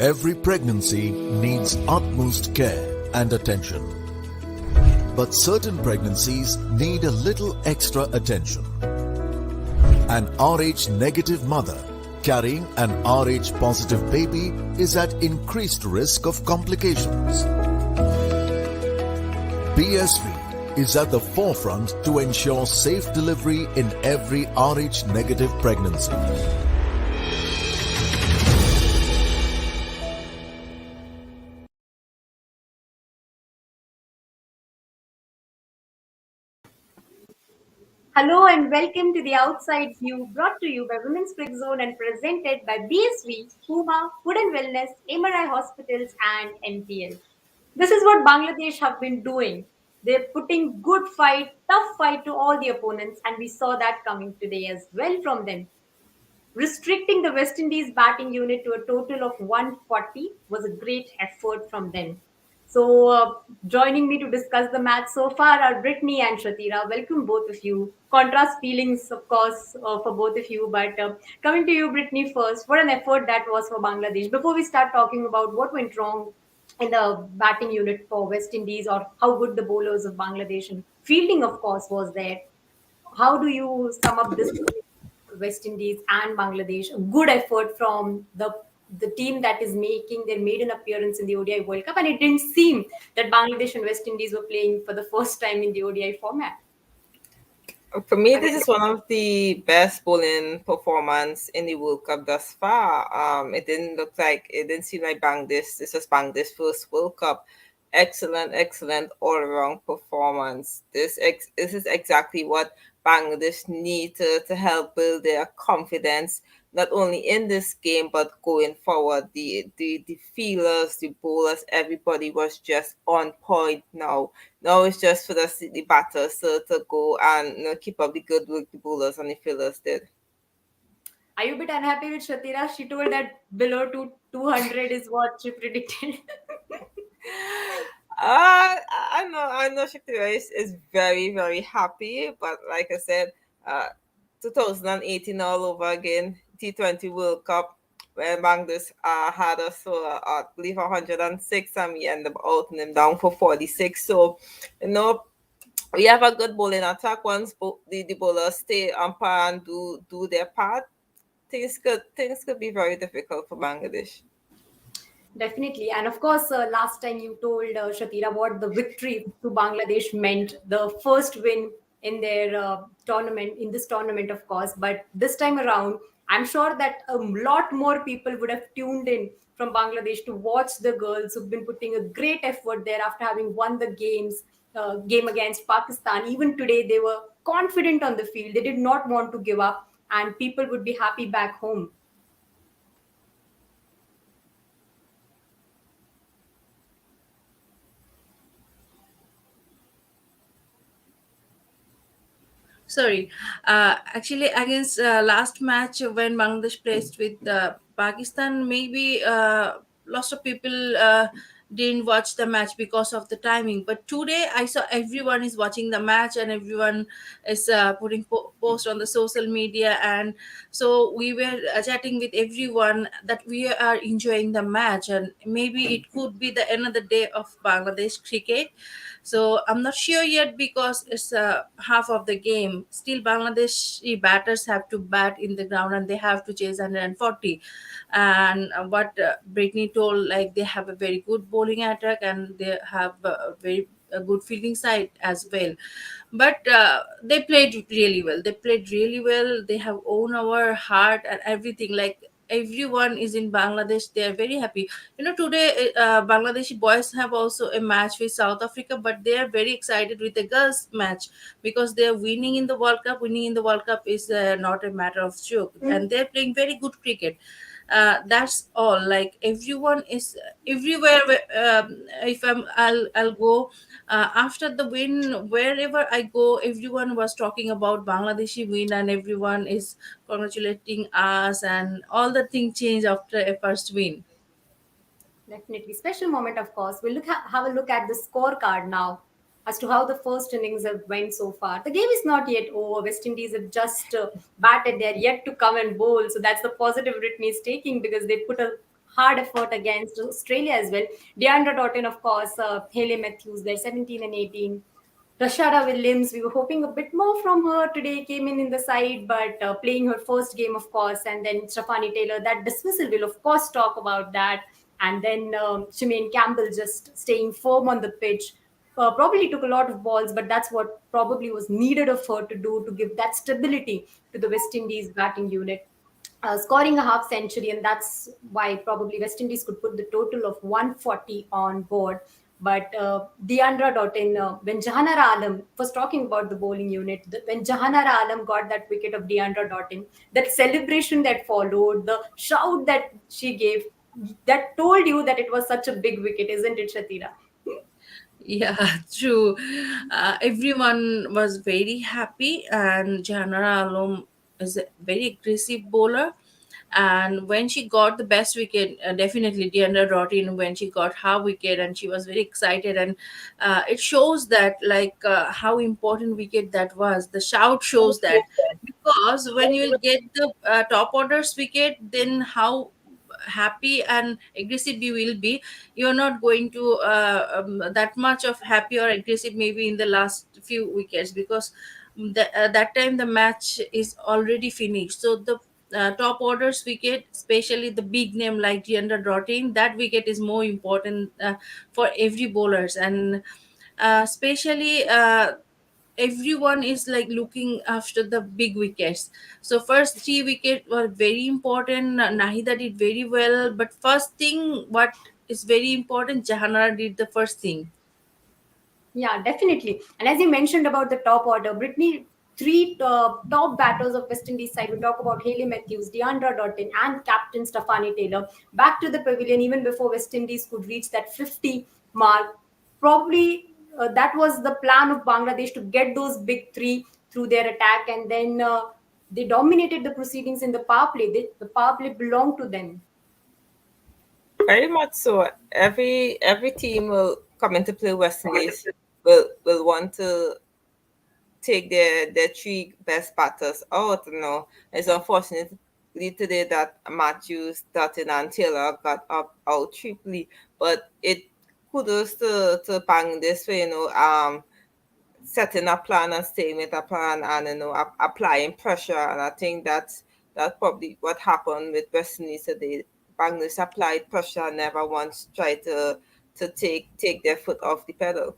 Every pregnancy needs utmost care and attention. But certain pregnancies need a little extra attention. An Rh negative mother carrying an Rh positive baby is at increased risk of complications. BSV is at the forefront to ensure safe delivery in every Rh negative pregnancy. Hello and welcome to the Outside View, brought to you by Women's Frick Zone and presented by BSV, Puma, Food and Wellness, MRI Hospitals, and MTL. This is what Bangladesh have been doing. They're putting good fight, tough fight to all the opponents, and we saw that coming today as well from them. Restricting the West Indies batting unit to a total of 140 was a great effort from them. So, joining me to discuss the match so far are Brittany and Shathira. Welcome, both of you. Contrast feelings, of course, for both of you. But coming to you, Brittany, first, what an effort that was for Bangladesh. Before we start talking about what went wrong in the batting unit for West Indies or how good the bowlers of Bangladesh and fielding, of course, was there, how do you sum up this West Indies and Bangladesh? A good effort from the team that is making their maiden appearance in the ODI World Cup, and it didn't seem that Bangladesh and West Indies were playing for the first time in the ODI format. For me, this is one of the best bowling performance in the World Cup thus far. It didn't seem like Bangladesh. This was Bangladesh's first World Cup. Excellent all-around performance. This is exactly what Bangladesh need to help build their confidence, not only in this game but going forward. The feelers, the bowlers, everybody was just on point now. Now it's just for the batters to go and keep up the good work the bowlers and the fielders did. Are you a bit unhappy with Shatira? She told that below 200 is what she predicted. I know Shathira is very happy, but like I said, 2018 all over again, T20 World Cup, where Bangladesh had us for I believe 106, and we ended up outing them down for 46. So, you know, we have a good bowling attack. Once the bowlers stay on par and do their part, things could be very difficult for Bangladesh. Definitely. And of course, last time you told Shatira what the victory to Bangladesh meant, the first win in their tournament, in this tournament, of course. But this time around, I'm sure that a lot more people would have tuned in from Bangladesh to watch the girls who've been putting a great effort there after having won the game against Pakistan. Even today, they were confident on the field. They did not want to give up, and people would be happy back home. Sorry, actually, against last match when Bangladesh played with Pakistan, maybe lots of people didn't watch the match because of the timing. But today, I saw everyone is watching the match and everyone is putting post on the social media, and so we were chatting with everyone that we are enjoying the match, and maybe it could be the another day of Bangladesh cricket. So I'm not sure yet because it's half of the game. Still, Bangladeshi batters have to bat in the ground and they have to chase 140. And what Brittany told, like they have a very good bowling attack and they have a very a good fielding side as well. But they played really well. They played really well. They have owned our heart and everything. Like everyone is in Bangladesh. They are very happy. Today Bangladeshi boys have also a match with South Africa, but they are very excited with the girls match because they are winning in the World Cup. Winning in the World Cup is not a matter of joke, and they're playing very good cricket. That's all. Like everyone is everywhere. If I'll go after the win, wherever I go, everyone was talking about Bangladeshi win, and everyone is congratulating us, and all the things change after a first win. Definitely. Special moment, of course. We'll have a look at the scorecard now as to how the first innings have went so far. The game is not yet over. West Indies have just batted. They're yet to come and bowl. So that's the positive Brittany is taking because they put a hard effort against Australia as well. Deandra Doughton, of course, Haley Matthews, they're 17 and 18. Rashada Williams, we were hoping a bit more from her today, came in the side, but playing her first game, of course, and then Stephanie Taylor, that dismissal, will of course talk about that. And then Shemaine Campbell just staying firm on the pitch. Probably took a lot of balls, but that's what probably was needed of her to do to give that stability to the West Indies batting unit. Scoring a half century, and that's why probably West Indies could put the total of 140 on board. But Deandra Doughton, when Jahanara Alam was talking about the bowling unit, when Jahanara Alam got that wicket of Deandra Doughton, that celebration that followed, the shout that she gave, that told you that it was such a big wicket, isn't it, Shatira? Yeah, true. Everyone was very happy, and Janara Alom is a very aggressive bowler. And when she got the best wicket, definitely Deandra brought in when she got her wicket, and she was very excited. And it shows that, like, how important wicket that was. The shout shows that, because when you will get the top orders wicket, then how happy and aggressive you will be. You're not going to that much of happy or aggressive maybe in the last few wickets, because that time the match is already finished. So the top orders wicket, especially the big name like Deandra Doughton, that wicket is more important for every bowlers. And especially everyone is like looking after the big wickets. So first three wickets were very important. Nahida did very well, but first thing what is very important, Jahanara did the first thing. Yeah, definitely. And as you mentioned about the top order, Brittany, three top batters of West Indies side. We talk about Haley Matthews, Deandra Doughton, and captain Stephanie Taylor. Back to the pavilion even before West Indies could reach that 50 mark. Probably that was the plan of Bangladesh, to get those big three through their attack, and then they dominated the proceedings in the power play. The power play belonged to them. Very much so. Every team will come into play West Indies will want to take their three best batters out. It's unfortunately today that Matthews, Dutton, and Taylor got up out triply, but it kudos to Bang this way. Setting a plan and staying with a plan, and applying pressure. And I think that's probably what happened with West Indies today. Bangladesh applied pressure, never once tried to take their foot off the pedal.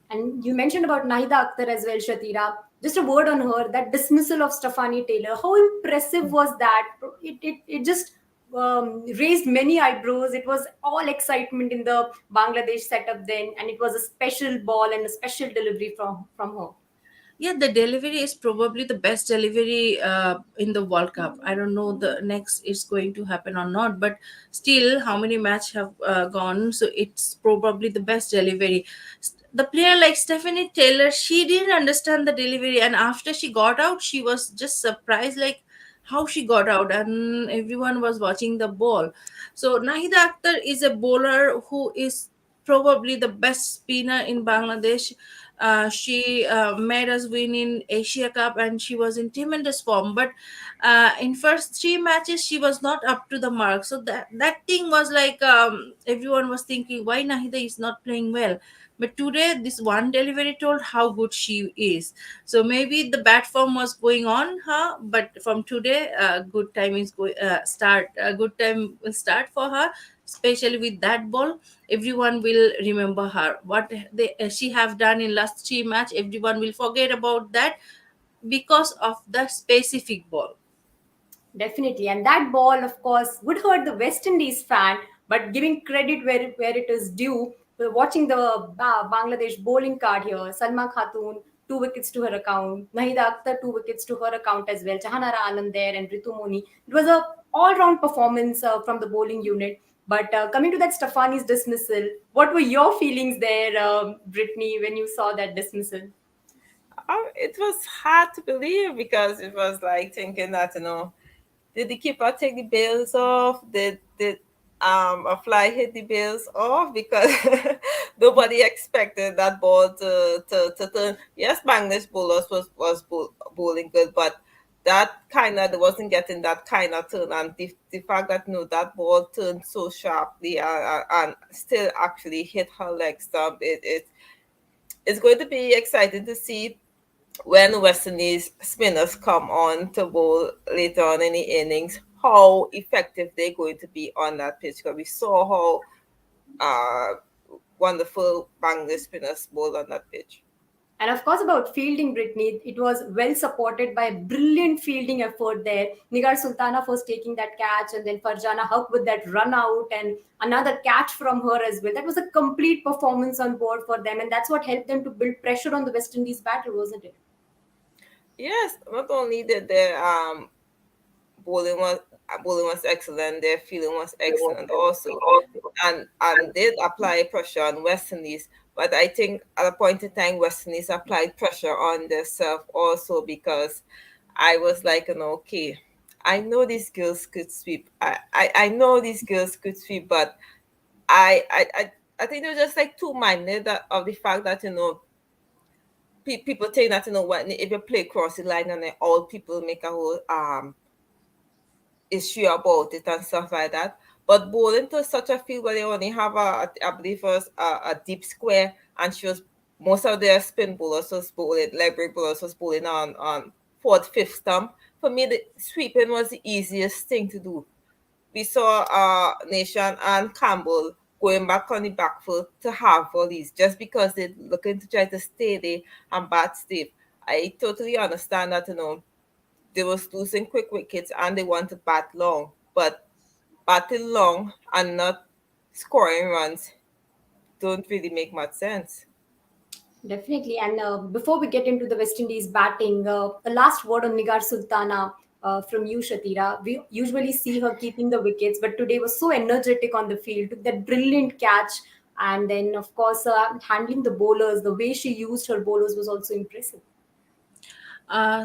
And you mentioned about Nahida Akhtar as well, Shatira. Just a word on her, that dismissal of Stephanie Taylor. How impressive was that? It just raised many eyebrows. It was all excitement in the Bangladesh setup then, and it was a special ball and a special delivery from her. Yeah, the delivery is probably the best delivery in the World Cup. I don't know the next is going to happen or not, but still, how many match have gone? So it's probably the best delivery. The player like Stephanie Taylor, she didn't understand the delivery, and after she got out, she was just surprised, like how she got out, and everyone was watching the ball. So Nahida Akhtar is a bowler who is probably the best spinner in Bangladesh. She made us win in Asia Cup, and she was in tremendous form. But in first three matches, she was not up to the mark. So that thing was like, everyone was thinking why Nahida is not playing well. But today, this one delivery told how good she is. So maybe the bat form was going on her, but from today, good time is going start. A good time will start for her, especially with that ball. Everyone will remember her, what she have done in last three match. Everyone will forget about that because of the specific ball. Definitely. And that ball, of course, would hurt the West Indies fan, but giving credit where it is due, watching the Bangladesh bowling card here, Salma Khatun, 2 wickets to her account, Nahida Akhtar, 2 wickets to her account as well, Jahanara Alam there, and Ritu Moni. It was a all-round performance from the bowling unit. But coming to that Stefani's dismissal, what were your feelings there, Brittany, when you saw that dismissal? It was hard to believe because it was like thinking that did the keeper take the bails off? Did a fly hit the bails off? Because nobody expected that ball to turn. Yes, Bangladesh bowlers was bowling good, but that kind of, they wasn't getting that kind of turn, and the fact that that ball turned so sharply, and still actually hit her leg stump, it's going to be exciting to see when West Indies spinners come on to bowl later on in the innings, how effective they're going to be on that pitch. Because we saw how uh, wonderful Bangladesh spinners bowl on that pitch. And of course, about fielding, Brittany, it was well supported by a brilliant fielding effort there. Nigar Sultana was taking that catch, and then Farjana Haq with that run out, and another catch from her as well. That was a complete performance on board for them, and that's what helped them to build pressure on the West Indies batter, wasn't it? Yes, not only did their bowling was bowling was excellent, their fielding was excellent also, and did apply pressure on West Indies. But I think at a point in time, West Indies applied pressure on themselves also, because I was like, okay, I know these girls could sweep. I know these girls could sweep, but I think they're just like too minded of the fact that people think that when if you play cross the line, and then all people make a whole issue about it and stuff like that. But bowling to such a field where they only have I believe it was a deep square, and she was most of their spin bowlers was bowling, leg break bowlers was bowling on fourth, fifth stump. For me, the sweeping was the easiest thing to do. We saw Nation and Campbell going back on the back foot to have volleys just because they're looking to try to stay there and bat stiff. I totally understand that they was losing quick wickets and they want to bat long, but batting long and not scoring runs don't really make much sense. Definitely. And before we get into the West Indies batting, the last word on Nigar Sultana from you, Shatira. We usually see her keeping the wickets, but today was so energetic on the field, took that brilliant catch. And then, of course, handling the bowlers, the way she used her bowlers was also impressive.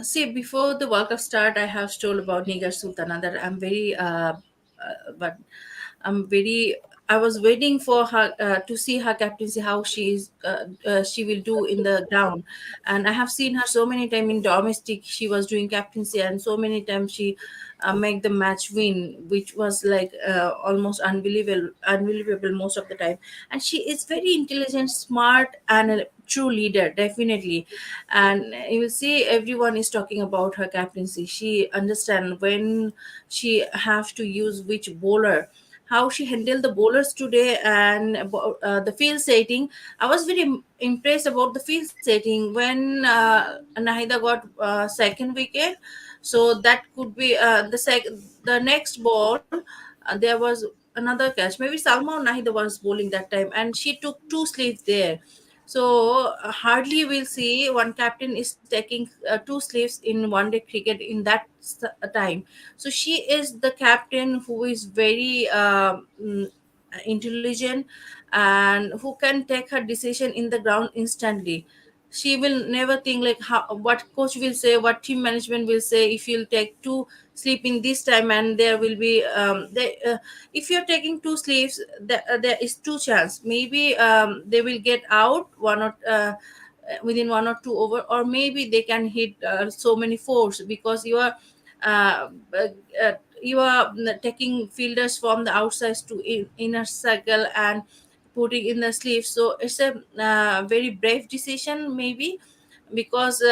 See, before the World Cup start, I have told about Nigar Sultana that but I'm very. I was waiting for her to see her captaincy, how she will do in the ground, and I have seen her so many times in domestic. She was doing captaincy, and so many times she make the match win, which was like almost unbelievable most of the time. And she is very intelligent, smart, and a true leader, definitely. And you will see everyone is talking about her captaincy. She understand when she have to use which bowler, how she handled the bowlers today, and about the field setting. I was very impressed about the field setting when Nahida got second wicket. So that could be the next ball. There was another catch. Maybe Salma or Nahida was bowling that time, and she took two sleeves there. So hardly we'll see one captain is taking two sleeves in one day cricket in that time. So she is the captain who is very intelligent, and who can take her decision in the ground instantly. She will never think like how, what coach will say, what team management will say. If you'll take two sleep in this time, and there will be if you're taking two sleeps, there is two chance. Maybe they will get out one or within one or two over, or maybe they can hit so many fours, because uh, uh, you are taking fielders from the outside to inner circle and putting in the sleeve. So it's a very brave decision, maybe, because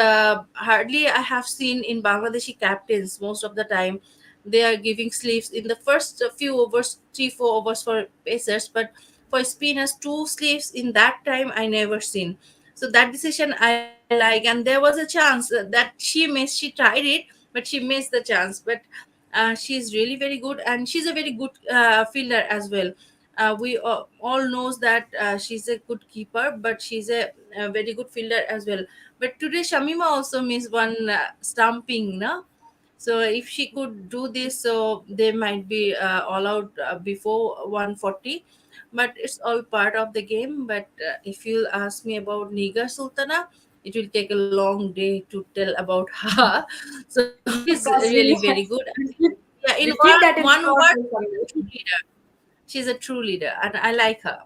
hardly I have seen in Bangladeshi captains most of the time they are giving sleeves in the first few overs, 3 4 overs for pacers, but for spinners two sleeves in that time I never seen. So that decision I like, and there was a chance that she tried it, but she missed the chance. But she's really very good, and she's a very good fielder as well. We all knows that she's a good keeper, but she's a very good fielder as well. But today Shamima also missed one stumping, no? So if she could do this, so they might be all out before 140. But it's all part of the game. But if you ask me about Nigar Sultana, it will take a long day to tell about her. So she's Of course, really very good. And yeah, in we'll keep that in one store word, for some true leader. She's a true leader, and I like her.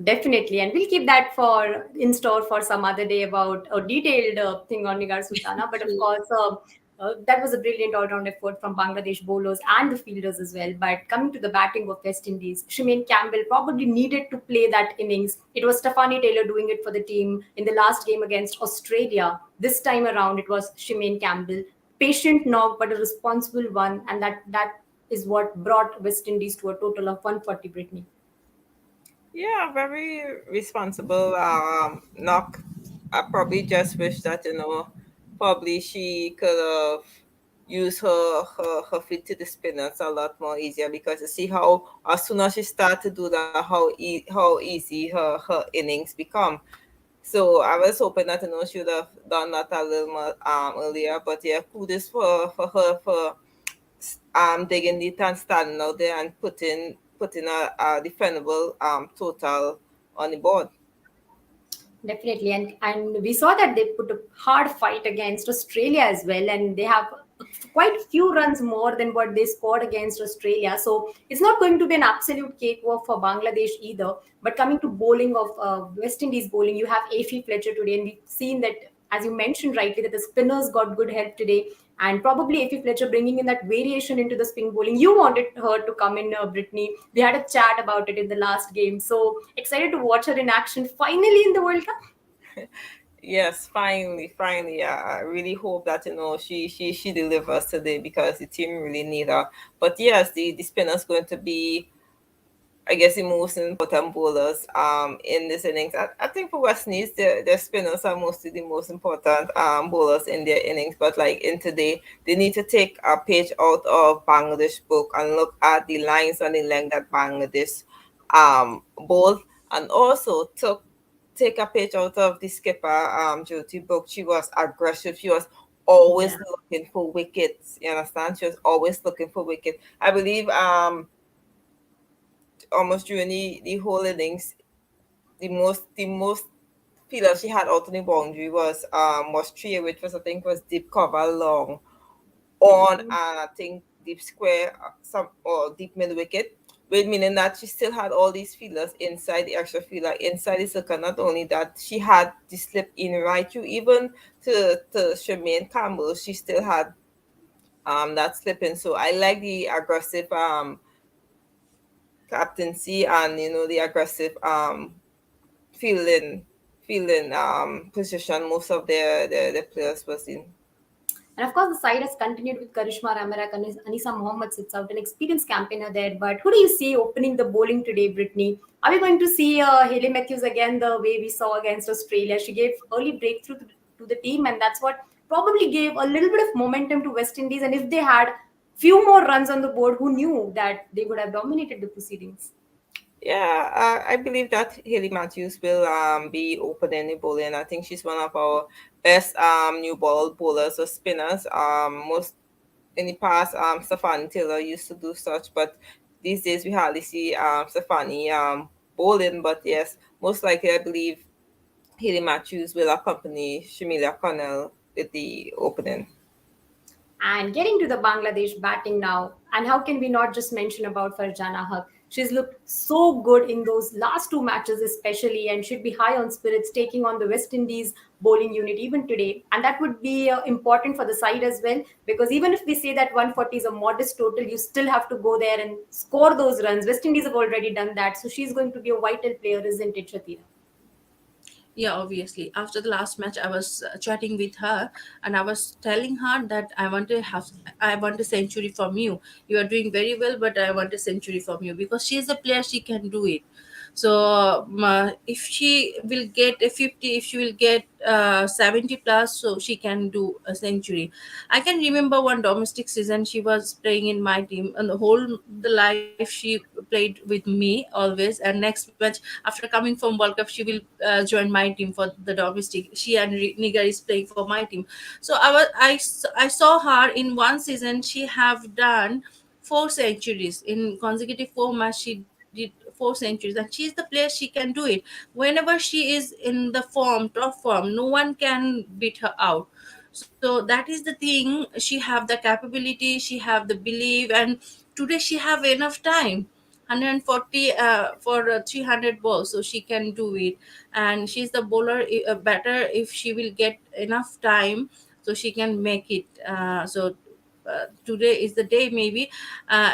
Definitely, and we'll keep that for in store for some other day about a detailed thing on Nigar Sultana. But of True. course, That was a brilliant all-round effort from Bangladesh bowlers and the fielders as well. But coming to the batting of West Indies, Shimane Campbell probably needed to play that innings. It was Stephanie Taylor doing it for the team in the last game against Australia. This time around, it was Shimane Campbell. Patient knock, but a responsible one, and that is what brought West Indies to a total of 140. Brittany. Yeah, very responsible. Knock. I probably just wish that probably she could have used her feet to the spinners a lot more easier, because you see how as soon as she started to do that, how easy her innings become. So I was hoping that she would have done that a little more earlier. But yeah, kudos for her for digging it and standing out there and putting a defendable total on the board. Definitely, and we saw that they put a hard fight against Australia as well, and they have quite few runs more than what they scored against Australia. So it's not going to be an absolute cakewalk for Bangladesh either. But coming to bowling of West Indies bowling, you have Afi Fletcher today, and we've seen that, as you mentioned rightly, that the spinners got good help today. And probably Afi Fletcher bringing in that variation into the spin bowling. You wanted her to come in, Brittany. We had a chat about it in the last game. So excited to watch her in action finally in the World Cup. Yes, finally. I really hope that she delivers today, because the team really need her. But yes, the spinner's going to be, I guess, the most important bowlers in this innings. I think for West Indies, their spinners are mostly the most important bowlers in their innings. But like in today, they need to take a page out of Bangladesh book and look at the lines and the length that Bangladesh bowl, and also take a page out of the skipper Jyoti book. She was aggressive. She was always Yeah. looking for wickets. You understand? She was always looking for wicket. I believe almost during the whole innings, the most fielders she had out on the boundary was three, which was, I think, was deep cover long on, and I think deep square, some or deep mid wicket. With meaning that she still had all these fielders inside the extra fielder inside the circle. Not only that, she had the slip in right through, even to Shemaine Campbell. She still had that slip in. So I like the aggressive captaincy, and the aggressive fielding position most of their players was in. And of course, the side has continued with Karishma Ramarak and Anisa Mohammed sits out, an experienced campaigner there. But who do you see opening the bowling today, Brittany? Are we going to see Haley Matthews again the way we saw against Australia? She gave early breakthrough to the team, and that's what probably gave a little bit of momentum to West Indies. And if they had few more runs on the board, who knew that they would have dominated the proceedings? Yeah, I believe that Haley Matthews will be opening the bowling. I think she's one of our best new ball bowlers or spinners. Most in the past, Stephanie Taylor used to do such, but these days we hardly see Stephanie bowling. But yes, most likely I believe Haley Matthews will accompany Shamilia Connell with the opening. And getting to the Bangladesh batting now, and how can we not just mention about Farjana Haq? She's looked so good in those last two matches, especially, and should be high on spirits taking on the West Indies bowling unit even today. And that would be important for the side as well, because even if we say that 140 is a modest total, you still have to go there and score those runs. West Indies have already done that, so she's going to be a vital player, isn't it, Shathira? Yeah, obviously. After the last match, I was chatting with her, and I was telling her that I want a century from you. You are doing very well, but I want a century from you, because she is a player. She can do it. So if she will get a 50, if she will get 70 plus, so she can do a century. I can remember one domestic season she was playing in my team, and the life she played with me always. And next match, after coming from World Cup, she will join my team for the domestic. She and Nigar is playing for my team. So I saw her in one season. She have done 4 centuries in consecutive 4 match. She did 4 centuries, and she's the player. She can do it whenever she is in the top form. No one can beat her out. So that is the thing. She have the capability, she have the belief, and today she have enough time. 140 for 300 balls, so she can do it. And she's the bowler, better if she will get enough time, so she can make it. Today is the day. Maybe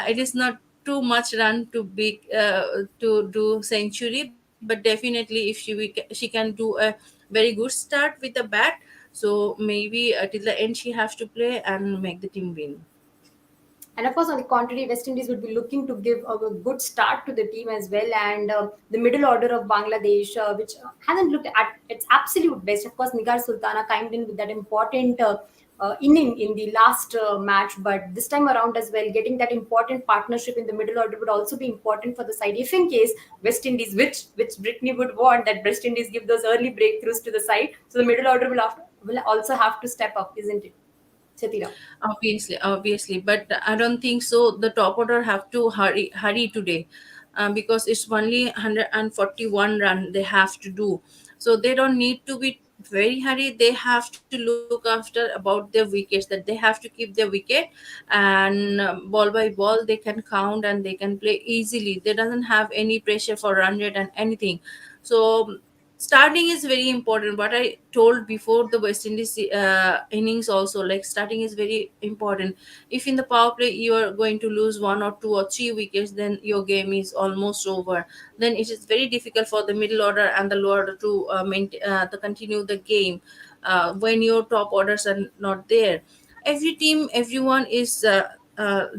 it is not too much run to big to do century, but definitely if she can do a very good start with the bat, so maybe till the end she has to play and make the team win. And of course, on the contrary, West Indies would be looking to give a good start to the team as well. And the middle order of Bangladesh, which hasn't looked at its absolute best. Of course, Nigar Sultana chimed in with that important inning in the last match. But this time around as well, getting that important partnership in the middle order would also be important for the side. If in case West Indies, which Brittany would want, that West Indies give those early breakthroughs to the side. So the middle order will also have to step up, isn't it, Chetira? Obviously, but I don't think so. The top order have to hurry today, because it's only 141 run they have to do. So they don't need to be very hurry. They have to look after about their wickets. That they have to keep their wicket, and ball by ball they can count and they can play easily. They doesn't have any pressure for run rate and anything. So starting is very important. What I told before the West Indies innings also, like starting is very important. If in the power play you are going to lose 1 or 2 or 3 wickets, then your game is almost over. Then it is very difficult for the middle order and the lower order to to continue the game when your top orders are not there. Every team, everyone is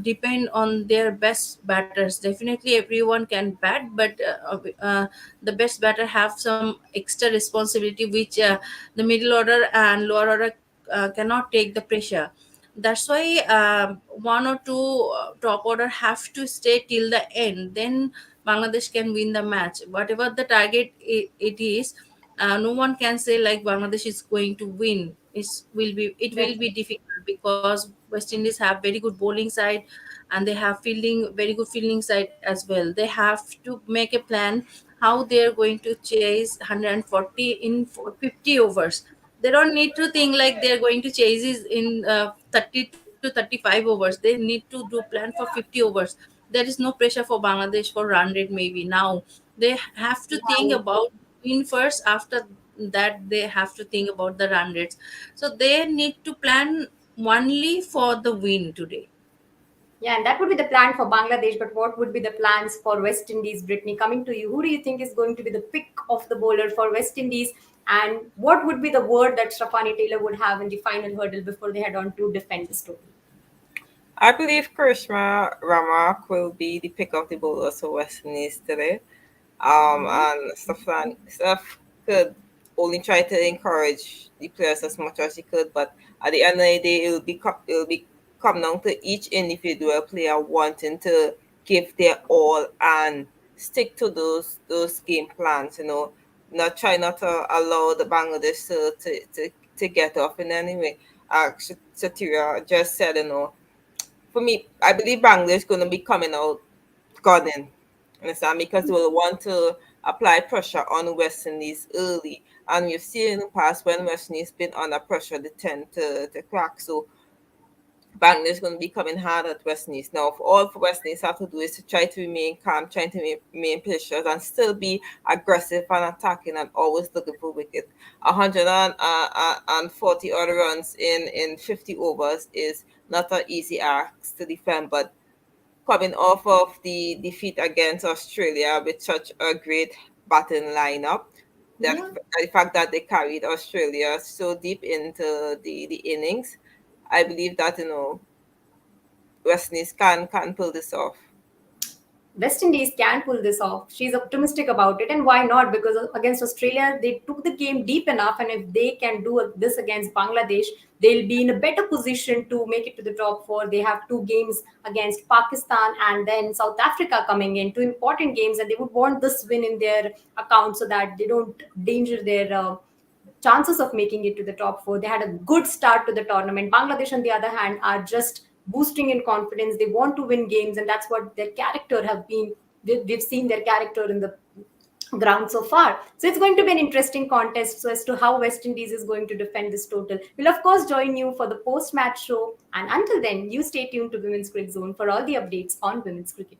depend on their best batters. Definitely everyone can bat, but the best batter have some extra responsibility which the middle order and lower order cannot take the pressure. That's why one or two top order have to stay till the end. Then Bangladesh can win the match. Whatever the target it is, no one can say like Bangladesh is going to win. It will be Definitely. difficult because West Indies have very good bowling side, and they have fielding very good fielding side as well. They have to make a plan how they are going to chase 140 in 50 overs. They don't need to think like they're going to chase it in 30 to 35 overs. They need to do plan for 50 overs. There is no pressure for Bangladesh for run rate. Maybe now they have to think Yeah. about win first. After that they have to think about the run rates. So they need to plan only for the win today. Yeah, and that would be the plan for Bangladesh. But what would be the plans for West Indies, Brittany? Coming to you, who do you think is going to be the pick of the bowler for West Indies? And what would be the word that Stefani Taylor would have in the final hurdle before they head on to defend this total? I believe Karishma Ramak will be the pick of the bowlers for West Indies today. Mhm. And Steph could only try to encourage the players as much as he could, but at the end of the day, it'll be come down to each individual player wanting to give their all and stick to those game plans. Not try not to allow the Bangladesh to get off in any way. Shathira just said, for me, I believe Bangladesh is going to be coming out gunning. Understand? Because they will want to apply pressure on West Indies early. And we've seen in the past when West Indies been under pressure, they tend to crack. So Bangladesh is going to be coming hard at West Indies. Now, all for West Indies have to do is to try to remain calm, trying to remain patient, and still be aggressive and attacking and always looking for wicket. 140 odd runs in 50 overs is not an easy ask to defend, but coming off of the defeat against Australia with such a great batting lineup. That Yeah. the fact that they carried Australia so deep into the innings, I believe that West Indies can pull this off. West Indies can pull this off. She's optimistic about it, and why not? Because against Australia, they took the game deep enough, and if they can do this against Bangladesh, they'll be in a better position to make it to the top four. They have two games against Pakistan and then South Africa coming in, two important games, and they would want this win in their account so that they don't danger their chances of making it to the top four. They had a good start to the tournament. Bangladesh, on the other hand, are just boosting in confidence. They want to win games, and that's what their character have been. We've seen their character in the ground so far. So it's going to be an interesting contest so as to how West Indies is going to defend this total. We'll of course join you for the post-match show. And until then, you stay tuned to Women's Cricket Zone for all the updates on women's cricket.